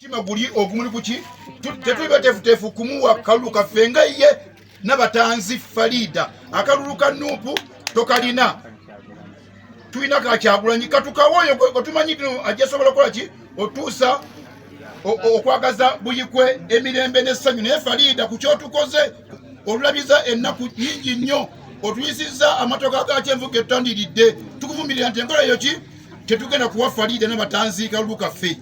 Tima guli ogumuli kuki tetuiba tefutefu kumuwa kalulu kafenga ye n'abatanzi Farida akalulu ka Nuupu tokalina tuina ka Kyagulanyi katukawoyo kotumanyi tino ajasobola kola ki otuusa okwagaza buyikwe emirembe n'essanyu naye Farida ku kyotukoze olulabiza ennaku nyingi nnyo otuyisizza amatoka ga kyenvu getandiridde tukuvumirira nti enkola eyo ki tetugenda kuwa Farida n'abatanzi kalulu kaffe.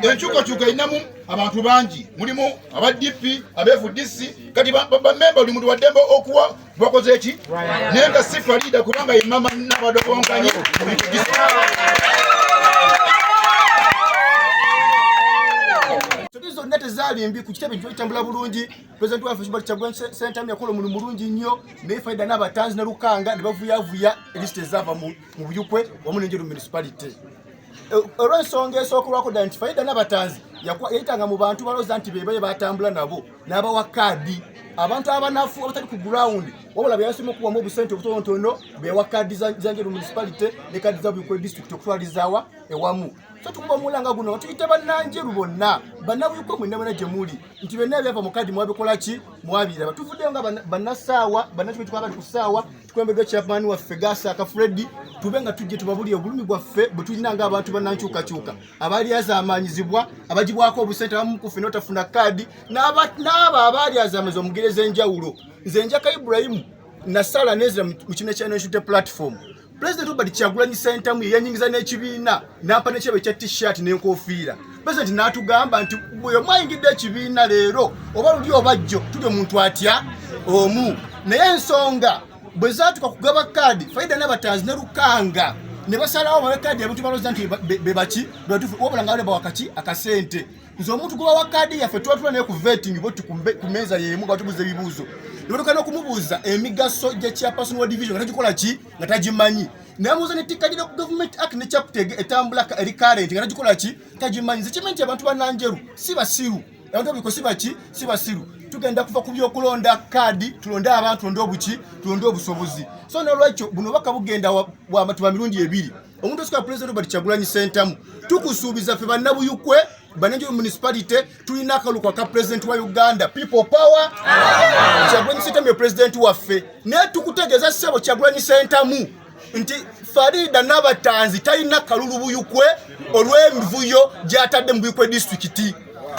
Enkyukakyuka inamu abantu bangi mulimu aba DP abeFDC kati bamemba buli muntu waddembe okuwa bakoze eki naye nga si Farida kubanga ye mama n'abadobonkanyi zonna tezaali mbi ku kitebe kitambula bulungi. President waffe Kibali Kyagulanyi Ssentamu yakola omulimu mulungi nnyo naye Farida n'abatanzi ne Lukanga ne bavuyavuya lisiti ezaava mu Buyukwe wamu n'Enjeru municipality. Olw'ensonga esookerwako ddala nti Farida n'abatanzi yayitanga mu bantu balowooza nti be batambula nabo n'abawa kaadi abantu abanafu abatali ku ground wabula beyasoma okuwamu obusente obutonotono bewa kaadi za Njeru municipality ne kaadi za Buyukwe district okutwalizaawa ewamu. So tukuba mulanga guno tuyite bannanjeru bonna bannabuyukwe mwenna bana gye muli nti benna byava mu kaadi mwabikola ki mwabiraba tuvuddeyo nga bannasaawa bannakibwe tukabali ku ssaawa tukwembeddwa chairman waffe Gasaaka Freddy tube nga tujje tubabulire obulumi bwaffe bwe tulina nga abantu bannankyukakyuka abaali azaamanyizibwa abagibwako obusente abamu ku ffe n'otafuna kaadi n'abo abaali azaamanyizibwa omugereza enjawulo. Nze Njaka Ibrahim Nasala Nezra mu kino kya National Platform President Kibali Kyagulanyi Ssentamu yanyingiza n'ekibiina n'ampa n'ekirabo ekya t-shirt n'enkofiira. President n'atugamba nti bwe mwayingidde ekibiina leero oba luli oba jjo tuli omuntu atya omu naye ensonga bwe zaatuka kugaba kaadi Farida n'abatanzi ne Lukanga ne basalawo bawe kaadi abantu balowooza nti be baki wabula nga bawa kaki akasente. Nze omuntu gubawa kaadi yaffe twatula naye ku vetting boti ku meeza y'emu nga batubuuza ebibuuzo nebatuuka n'okumubuuza emigaso gya chairperson wa division nga tagikola ki nga tagimanyi namuuza ne tikadira ku government act ne chapter etambula eri current nga tagikola ki tagimanyi. Nze kimanyi nti abantu bannanjeru si basiru abantu abiko si baki si basiru tugenda kuva ku by'okulonda kaadi tulonde abantu tulonde obuki tulonde obusobozi. So n'olwekyo buno baka bugenda wa matuba mirundi ebiri omuntu osika President Kibali Kyagulanyi Ssentamu tukusuubiza ffe bannabuyukwe Banenjeru municipality tulina akaluko ka president wa Uganda people power Kyagulanyi Ssentamu ye president waffe naye tukutegeeza ssebo Kyagulanyi Ssentamu nti Farida n'abatanzi talina kalulu Buyukwe olw'emivuyo gy'atadde mu Buyukwe district.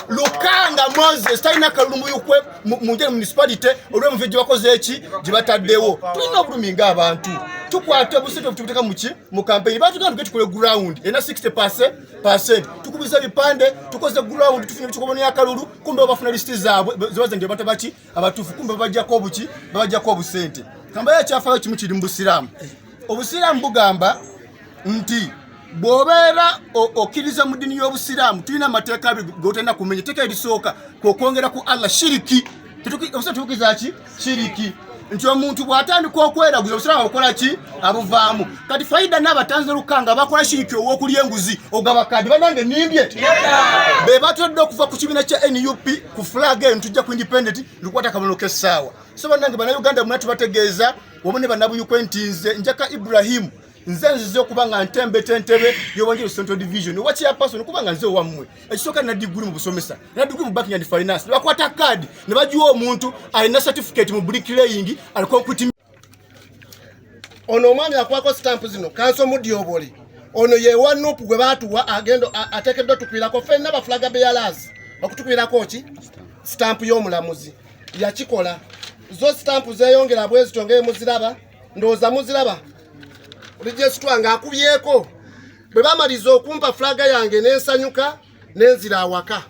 Lukanga Moses talina kalulu Buyukwe mu Njeru municipality olw'emivuyo gye bakoze eki gye bataddewo. Tulina obulumi ng'abantu tukwate obusente obutubuteka muki mu campaign batugamba tukole ground ena 60% tukubiza bipande tukoze ground tufunye tukobona ya kalulu kumbe bafuna listi zaabwe zibaze ndio bantu baki abatufu kumbe bajjako obuki bajjako obusente kamba ya kyafayo kimu kiri mu Busiramu. Obusiramu bugamba nti bw'obeera okkiriza mu dini y'Obusiramu tulina amateeka abiri gotenda kumenya. Etteeka erisooka kwongera ku Allah shiriki tukiza ki shiriki nti omuntu bw'atandika okweraguza Obusiramu abukola ki abuvaamu. Kati Farida n'abatanzi Lukanga bakola shiriki ow'okulya enguzi ogaba kaadi banange nimbye be batodde okuva ku kibiina kya NUP ku flag eno tujja ku independent lukwata kamono k'essaawa. So banange bannayuganda muna tubategeeza wamu ne bannabuyukwe nti nze Njaka Ibrahim nze nzize okuba nga ntebe y'Obwanjeru Central Division wa chairperson okuba nga nze owammwe ekisooka na diguli mu busomesa na diguli mu banking and finance bakwata kaadi ne bajiwa omuntu alina certificate mu bricklaying aliko kuti ono omwami akwako stamp zino kanso mudyobole ono ye wa Nuupu gwe baatuwa agendo ateekeddwa tukwirako ffenna bafulaga bearers okutukwirako ki stamp y'omulamuzi yakikola zo stamp zeeyongera bwezi tongeye muziraba ndowooza muziraba Registra nga akubyeko bwe bamaliza okumpa flaga yange n'ensanyuka n'enzira awaka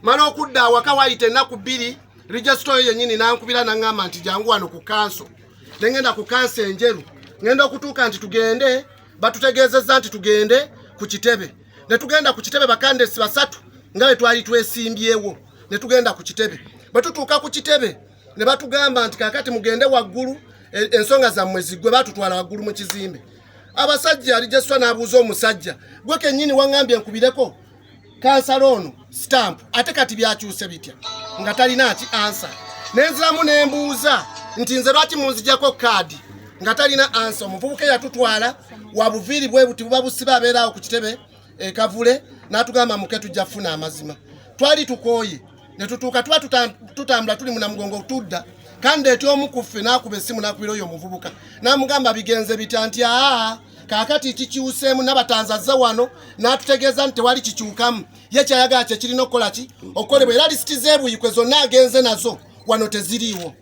mala okudda awaka wayita ennaku bbiri registra yennyini n'ankubira n'aŋŋamba nti jangu wano ku kanso ne ngenda ku kanso enjeru ngenda okutuuka nti tugende batutegeezezza nti tugende ku kitebe ne tugenda ku kitebe bakandesi basatu nga bwe twali twesimbyewo ne tugenda ku kitebe bwe tutuuka ku kitebe ne batugamba nti kaakati mugende waggulu ensonga zammwe ziggwe batutwala waggulu mu kizimbe. Abasajja registra n'abuuza omusajja gwe kennyini waŋŋambye nkubireko kansalono stamp ate kati byakyuse bitya nga talina ati ansa. Nenziramu n'embuuza nti nze lwaki munzijjako kaadi nga talina ansa. Omuvubuka yatutwala wabuviri bwe buti buba busiba abeerawo ku kitebe kavule n'atugamba muke tujja kufuna amazima. Twali tukooye ne tutuuka tuba tutambula tuli munamugongo tudda kandi eti omu ku ffe n'akuba essimu n'akubira oyo omuvubuka n'amugamba bigenze bitya nti kaakati kikyuseemu n'abatanzazza wano n'atutegeeza nti tewali kikyukamu ye kyayagala kye kirina okukola ki okukolebwa era lisiti z'ebuyikwe zonna agenze nazo wano teziriiwo.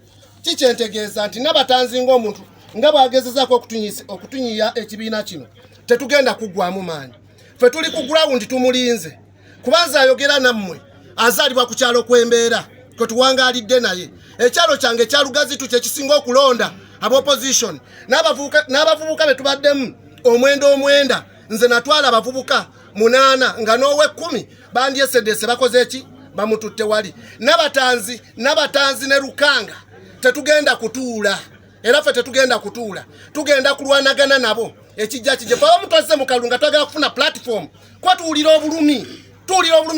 Kikyentegeeza nti n'abatanzi ng'omuntu nga bw'agezezaako okutunyiya ekibiina kino tetugenda kuggwamu maanyi. Ffe tuli ku gurawundi tumulinze kubanza ayogera nammwe azaalibwa ku kyalo kw'embeera kwe tuwangaalidde naye. Ekyalo kyange ekyalugazitu kye kisinga okulonda ab'opposition n'abavubuka be tubaddemu omwenda nze natwala abavubuka 8 nga n'owe 10 bandyeseddeese bakoze eki bamututte wali. N'abatanzi ne Lukanga tetugenda kutuula era ffe tetugenda kutuula tugenda kulwanagana nabo ekijja kijje baba mutwazze mu kalunga twagala kufuna platform kwa tuwulira obulumi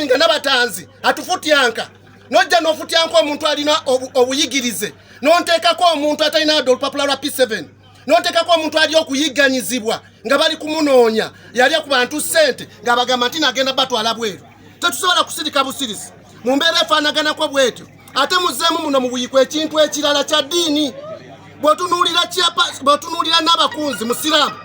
nga n'abatanzi atufutyanka nojja n'ofutyanka omuntu alina obuyigirize n'onteekako omuntu atalina adda olupapula lwa P7 n'onteekako omuntu ali okuyigganyizibwa nga bali kumunoonya yali ku bantu ssente ng'abagamba nti nagenda batwala bweru. Tetusobola kusirika busirisi mu mbeera efaanaganako bwetyo ate muzzeemu muno mu buyikwe ekintu ekirala kya ddiini. Bw'otunuulira n'abakunzi musiraamu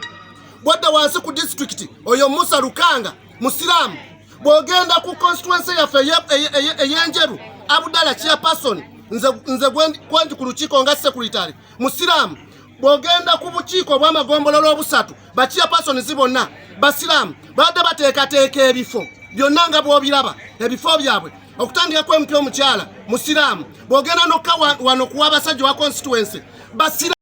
bw'odda wansi ku disitulikiti oyo Musa Lukanga musiraamu. Bw'ogenda ku constituency yaffe ey'Enjeru Abdallah chairperson nze gwendi ku lukiiko nga sekuritale musiraamu. Bw'ogenda ku bukiiko obw'amagombolola obusatu ba chairpersons bonna basiraamu badde bateekateeka ebifo byonna nga bw'obiraba ebifo byabwe okutandikako MP omukyala musiraamu. Bw'ogenda nokka wano kuwa abasajja wa constituency basiraamu.